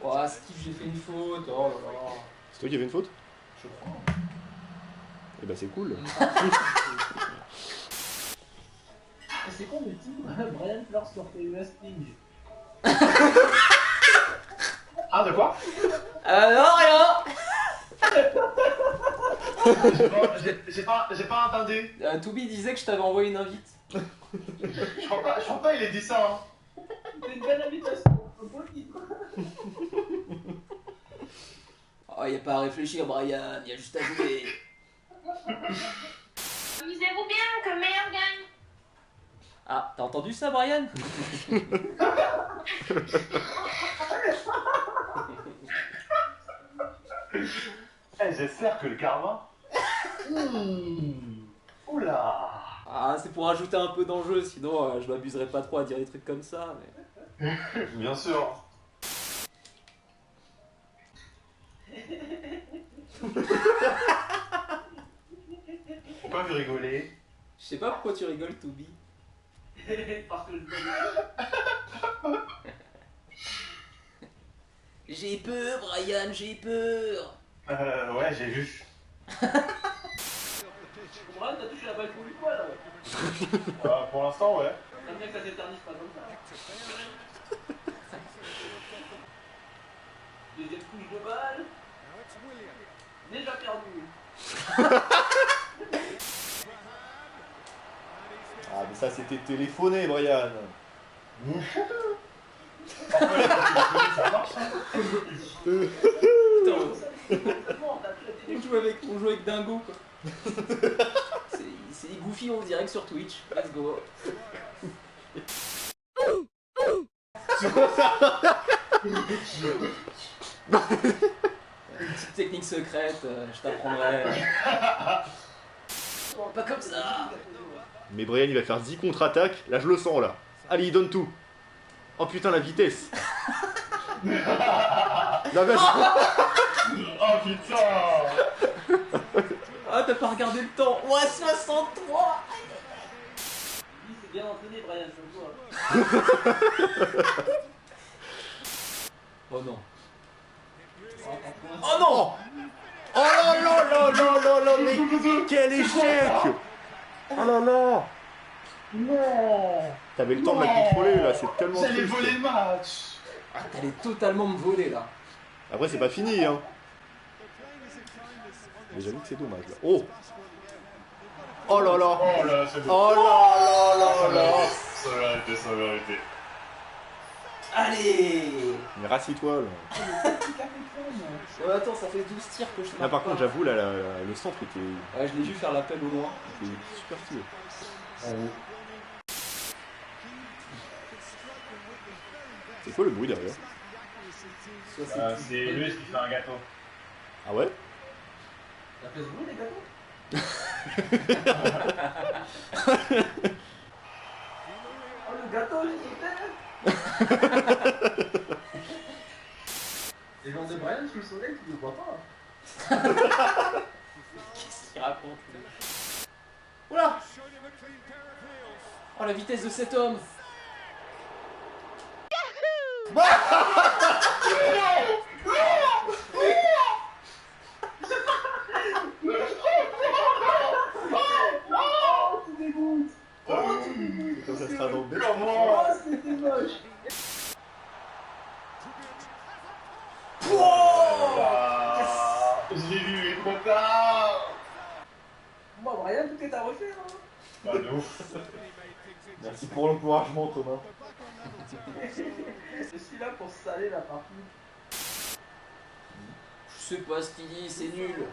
Oh, Steve, j'ai fait une faute. Oh là là. C'est toi qui avais une faute? Je crois. Eh bah c'est cool. C'est con le titre, Brian Fleur sur PES Sting. Ah, de quoi? Non, rien. J'ai pas entendu. Toubi disait que je t'avais envoyé une invite. Je crois pas il ait dit ça. Hein. C'est une belle invitation, un beau titre. Oh, y a pas à réfléchir, Brian, y a juste à jouer. Amusez-vous bien, que le meilleur gagne. Ah, t'as entendu ça, Brian? J'espère que le karma. Oula. Ah, c'est pour ajouter un peu d'enjeu, sinon je m'abuserais pas trop à dire des trucs comme ça. Mais... Bien sûr. Pourquoi vous rigolez? Je sais pas pourquoi tu rigoles, Toubi. Parce que J'ai peur, Brian, j'ai peur. Ouais, j'ai vu. Brian, t'as touché la balle pour lui quoi là? Pour l'instant, ouais. J'aime bien que ça s'éternise pas comme ça. Deuxième touche de balle. Déjà perdu. Ah mais ça c'était téléphoné, Brian. Ça marche, hein. Putain, Bon, t'as plus la télé. on joue avec Dingo, quoi. C'est Goofy en direct sur Twitch. Let's go. Une petite technique secrète, je t'apprendrai. Pas comme ça. Mais Brian il va faire 10 contre-attaques, là je le sens là. Allez il donne tout. Oh putain la vitesse. La vache. Oh putain. Ah, t'as pas regardé le temps. Ouais, 63. Lui, c'est bien entraîné, Brian, je le vois. Oh non. Oh non. Oh là là là là là là, mais quel échec. Oh là là. Non. T'avais le temps de la contrôler là, c'est tellement J'allais triste. voler le match. Ah, t'allais totalement me voler là. Après c'est pas fini hein. Mais j'avoue que c'est dommage là. Oh. Oh là là. Oh là, c'est bon. Oh là là là là. Ça va arrêter, ça va arrêter. Allez. Mais rassis-toi là. Attends, ça fait 12 tirs que je te Là marque par pas. contre j'avoue là, le centre était Ouais, je l'ai vu faire l'appel au loin. super stylé. C'est quoi le bruit derrière? C'est lui qui fait un gâteau. Ah ouais? La place bleue, les gâteaux? Oh, le gâteau, j'y étais. Les gens de Brian sous le soleil, tu le vois pas. Qu'est-ce qu'il raconte lui? Oula. Oh, la vitesse de cet homme. Oh, tu dégoûtes. Oh, tu dégoûtes. Comme ça sera dans le bec. Comment? Oh, c'était moche. Je l'ai vu, il est trop tard. Moi, Brian, tout est à refaire. Hein. Bah de ouf. Merci pour l'encouragement Thomas. Je suis là pour saler la partie. Je sais pas ce qu'il dit, c'est nul.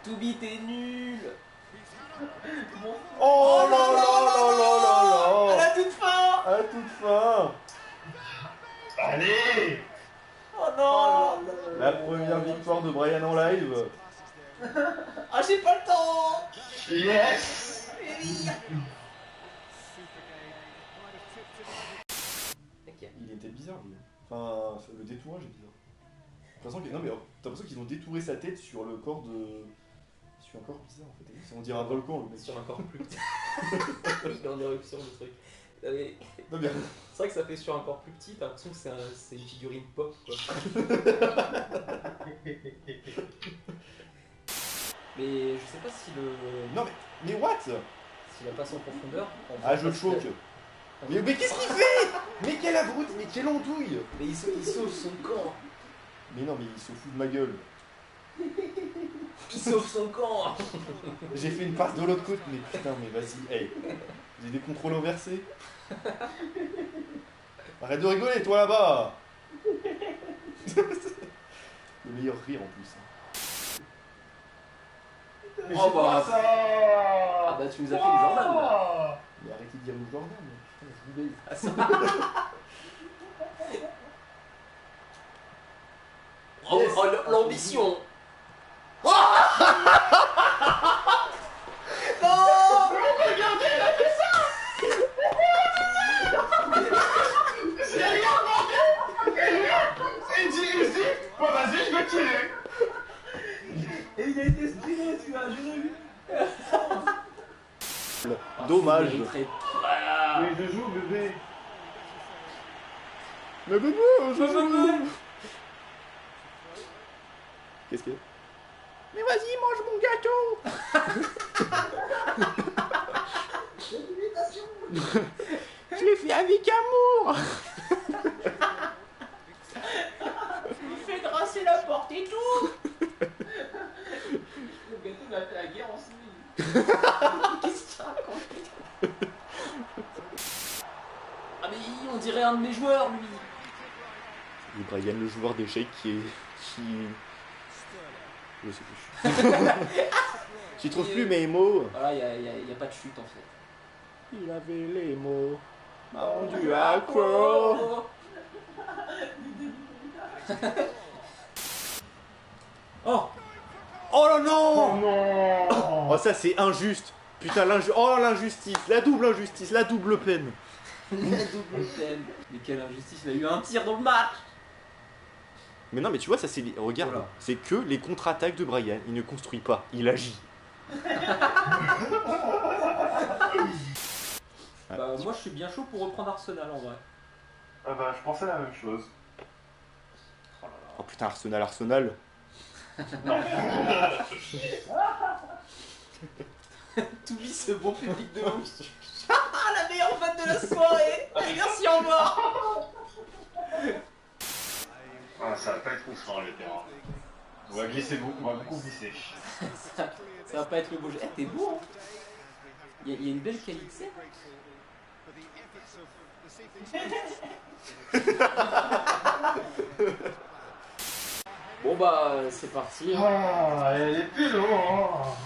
Toubi, t'es nul. Oh là là là là À là la toute fin. là. À toute fin. Allez. Oh non. La première victoire de Brian en live. Ah, j'ai pas le temps. Yes. Il était bizarre lui. Enfin, le détourage est bizarre. T'as l'impression non mais t'as l'impression qu'ils ont détouré sa tête sur le corps de... Sur un corps bizarre en fait. On dirait un volcan le mec. Sur un corps plus. Il est en éruption le truc. Non, mais... C'est vrai que ça fait sur un corps plus petit, t'as l'impression que c'est une figurine pop quoi. Mais je sais pas si le. Non mais what? S'il a pas en profondeur. Ah je choque. Mais qu'est-ce qu'il fait? Mais quelle abruti, mais quelle andouille! Mais il sauve son camp. Mais non mais il se fout de ma gueule. Il sauve son camp. J'ai fait une passe de l'autre côté, mais putain mais vas-y, hey. J'ai des contrôles inversés. Arrête de rigoler toi là-bas. Le meilleur rire en plus. Mais Oh, c'est bah. quoi ça? Ah bah tu nous as fait les Jordan là. Mais arrêtez de dire le Jordan, mais putain je vous baise. Ah, ça... Oh, Yes. oh, l'ambition. Il dit ici. Bon vas-y, je vais tirer. Et il a été streamé, tu vois, j'ai vu. Dommage. Ah, Mais je joue bébé. Mais bébé, je joue. Qu'est-ce que... Mais vas-y, mange mon gâteau. Je l'ai fait avec amour. Il fait grasser la porte et tout. Le gâteau il a fait la guerre en civil. qu'est-ce qu'il raconte? Ah mais on dirait un de mes joueurs lui. Et Brian, le joueur d'échecs qui... Je sais plus. J'y trouve plus mes mots. Voilà, y a pas de chute en fait. Il avait les mots. M'a rendu accro. Oh. Oh là non. Oh non. Oh ça c'est injuste. Putain l'injustice, la double injustice, la double peine. La double peine. Mais quelle injustice, il a eu un tir dans le match. Mais non mais tu vois ça c'est... Regarde, Voilà. c'est que les contre-attaques de Brian. Il ne construit pas, il agit. Bah moi je suis bien chaud pour reprendre Arsenal en vrai. Ah bah je pensais la même chose. Oh là là. Oh putain Arsenal. T'oublies ce bon public de ouf. Ah la meilleure vanne de la soirée. Allez, merci, au revoir. Ah, ça va pas être ouf hein, le terrain. On va glisser beaucoup, on va beaucoup glisser. Ça va pas être le beau jeu. Eh t'es beau hein. Il y a une belle qualité. Bon bah c'est parti. Ah, elle est plus loin. Hein.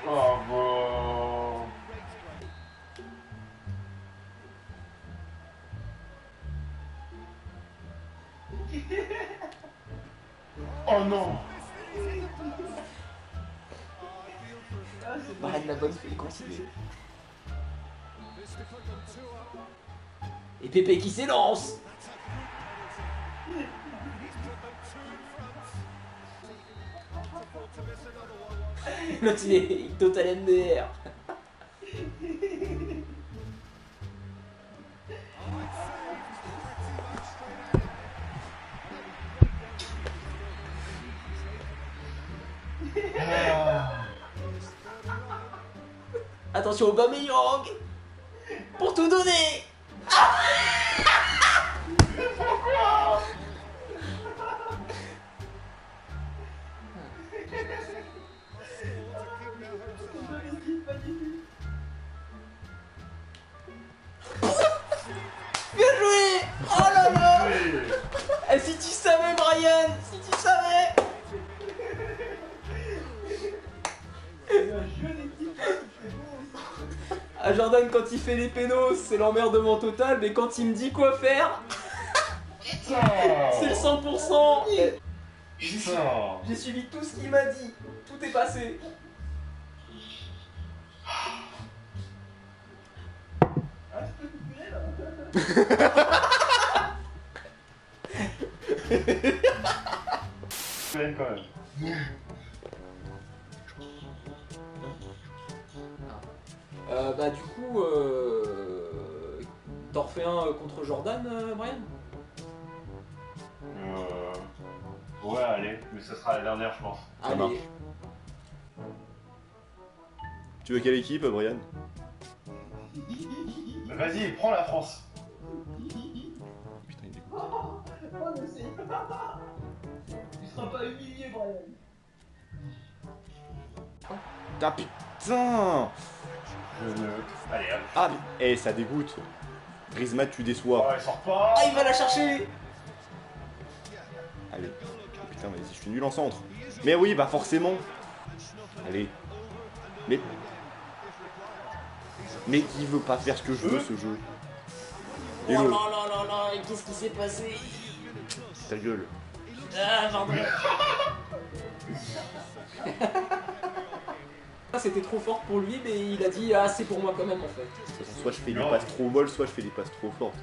Oh bon. Oh non. Marraine la bonne fait les considérer. Et Pépé qui s'élance. L'autre il est total MDR. Attention Aubameyang pour tout donner. Bien joué. Oh là là. Eh, si tu savais Brian, si tu savais. Ah Jordan quand il fait les pénaux c'est l'emmerdement total mais quand il me dit quoi faire c'est le 100%. J'ai suivi tout ce qu'il m'a dit, tout est passé. Quand même. Bah du coup, t'en refais un contre Jordan, Brian? Ouais, allez, mais ça sera la dernière, je pense. Ça marche. Tu veux quelle équipe, Brian? Mais vas-y, prends la France. Putain, il dégoûte. Oh, mais c'est... Tu seras pas humilié, Brian. Ah putain! Allez, hop. Ah, mais ça dégoûte. Griezmann, tu Oh, déçois. elle sort pas. Ah, il va la chercher! Allez. Oh, putain, vas-y, je suis nul en centre. Mais oui, bah forcément. Allez. Mais qui veut pas faire ce que je veux, ce jeu? Oh là là là là, qu'est-ce qui s'est passé? Ta gueule. Ah, Jordan! C'était trop fort pour lui, mais il a dit ah c'est pour moi quand même en fait. De toute façon, soit je fais des passes trop molles, soit je fais des passes trop fortes.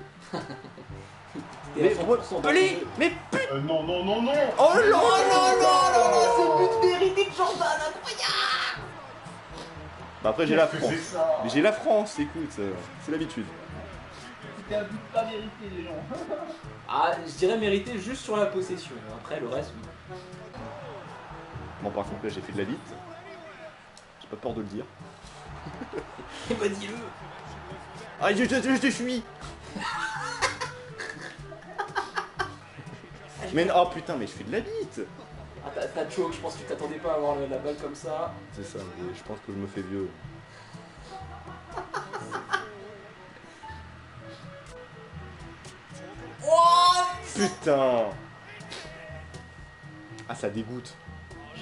Mais allez, mais Non, non, non, non. oh là non non non non non, ce but mérité de Jordan, incroyable! Bah après j'ai la Qu'est-ce que France. c'est ça? Mais j'ai la France, écoute, c'est l'habitude. C'était un but pas mérité, les gens. Ah, je dirais mérité juste sur la possession, après le reste oui. Bon par contre là j'ai fait de la bite. J'ai pas peur de le dire. Et bah dis-le! Ah je te suis. Mais oh putain mais je fais de la bite. Ah t'as choke, je pense que tu t'attendais pas à avoir la balle comme ça. C'est ça, mais je pense que je me fais vieux. Oh! Putain. Ah ça dégoûte.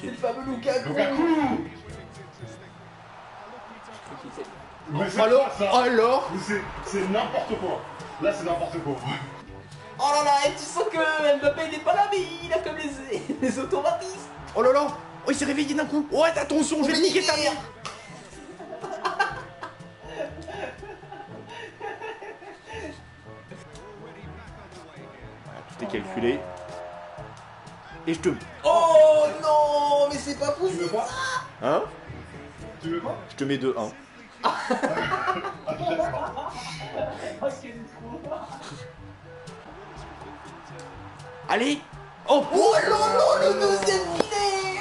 C'est le fameux Lukaku! Lukaku. Mais c'est Alors, pas ça. alors. Mais c'est n'importe quoi. Là, c'est n'importe quoi. Oh là là, et tu sens que Mbappé n'est pas là, mais il a comme les automatismes! Oh là là. Oh il s'est réveillé d'un coup. Oh attention, je vais le niquer ta mère. Voilà, tout est calculé. Et je te... Oh non, mais c'est pas Tu veux possible! quoi? Hein? Tu veux quoi? Je te mets 2-1. Ah, quel trou. Allez. Oh, Oh là là, le deuxième filet!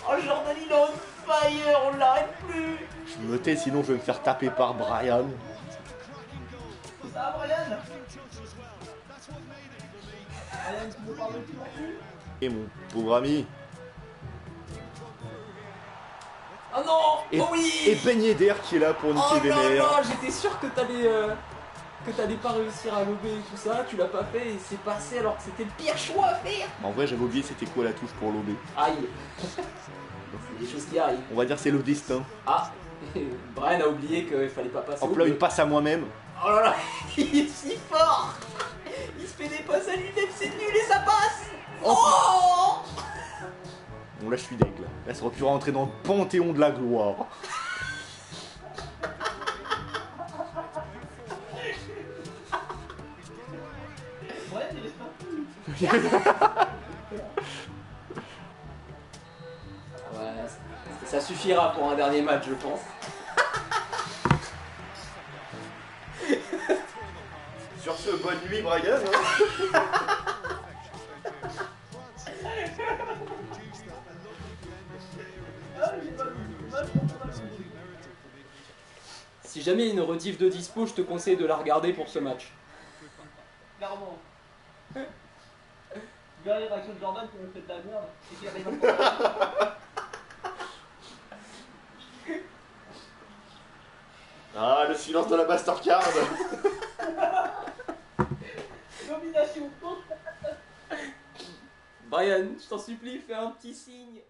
Oh Jordan, il est on fire, on l'arrête plus! Je me tais, sinon je vais me faire taper par Brian. Ça va, Brian? Brian, tu me parles plus non plus? Et mon pauvre ami. Oh non! Et, Oh oui! et Ben Yedder qui est là pour niquer Oh des là nerfs. là, j'étais sûr que t'allais pas réussir à lober et tout ça, tu l'as pas fait et c'est passé alors que c'était le pire choix à faire! En vrai, j'avais oublié c'était quoi la touche pour lober. Aïe! C'est des choses qui arrivent. On va dire c'est le destin. Ah! Brian a oublié qu'il fallait pas passer. Hop au là, bleu. une passe à moi-même. Oh là là, il est si fort! Il se fait des passes à lui-même, c'est nul et ça passe! Oh! Bon, là, je suis d'aigle. Là, ça aurait pu rentrer dans le panthéon de la gloire. Brian, il reste pas plus. Ouais, ça suffira pour un dernier match, je pense. Sur ce, bonne nuit, Brian. Ah, j'ai pas vu. Mal, pas mal. Si jamais il y a une rediff de dispo, je te conseille de la regarder pour ce match. Clairement. Tu verras les réactions de Jordan qui ont fait de la merde et qui arrive à... Ah, le silence de la Mastercard. Domination. Brian, je t'en supplie, fais un petit signe.